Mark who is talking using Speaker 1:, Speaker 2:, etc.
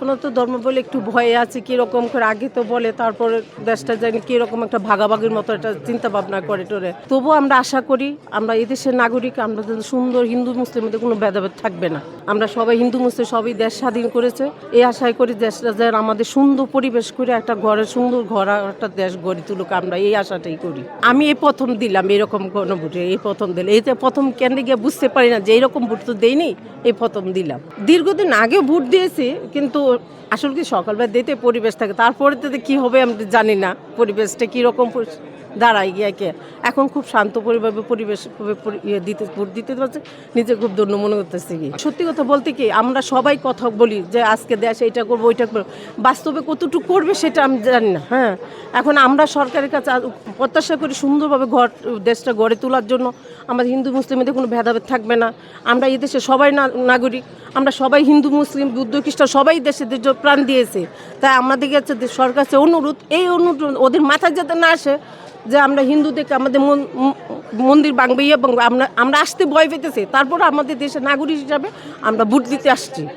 Speaker 1: সনাতন ধর্ম বলে একটু ভয়ে আছে, কীরকম করে আগে তো বলে, তারপরে দেশটা জানি কীরকম একটা ভাগাভাগির মতো একটা চিন্তা ভাবনা করে টোরে। তবুও আমরা আশা করি আমরা এই দেশের নাগরিক, আমরা যেন সুন্দর হিন্দু মুসলিমের মধ্যে কোনো ভেদাভেদ থাকবে না। আমরা সবাই হিন্দু মুসলিম সবই দেশ স্বাধীন করেছে, এই আশায় করি দেশটা যেন আমাদের সুন্দর পরিবেশ করে একটা ঘরে সুন্দর ঘর একটা দেশ গড়ে তুলুক, আমরা এই আশাটাই করি। আমি এই প্রথম দিলাম এরকম কোনো ভোটে, এই প্রথম দিলে এইতে প্রথম কেন্দ্রে গিয়ে বুঝতে পারি না যে এইরকম ভোট তো দেয়নি, এই প্রথম দিলাম। দীর্ঘদিন আগে ভোট দিয়েছি, কিন্তু আসলে কি সকালবেলা দিতে পরিবেশ থাকে, তারপরে তো কি হবে আমি জানি না, পরিবেশটা কীরকম দাঁড়ায় গিয়ে কে। এখন খুব শান্ত পরিবেশ দিতে ভোট দিতে পারছে, নিজে খুব ধন্য মনে করতেছি। কি সত্যি কথা বলতে কি, আমরা সবাই কথা বলি যে আজকে দেশ এইটা করবো ওইটা করবো, বাস্তবে কতটুকু করবে সেটা আমি জানি না। হ্যাঁ, এখন আমরা সরকারের কাছে প্রত্যাশা করি সুন্দরভাবে দেশটা গড়ে তোলার জন্য আমাদের হিন্দু মুসলিমদের কোনো ভেদাভেদ থাকবে না। আমরা এই দেশে সবাই নাগরিক, আমরা সবাই হিন্দু মুসলিম বৌদ্ধ খ্রিস্টান সবাই দেশে প্রাণ দিয়েছে। তাই আমাদের কাছে সরকার কাছে অনুরোধ, এই অনুরোধ ওদের মাথায় যাতে না আসে যে আমরা হিন্দুদেরকে আমাদের মন্দির ভাঙবে এবং আমরা আসতে ভয় পেতেছি, তারপর আমাদের দেশের নাগরিক হিসাবে আমরা ভোট দিতে আসছি।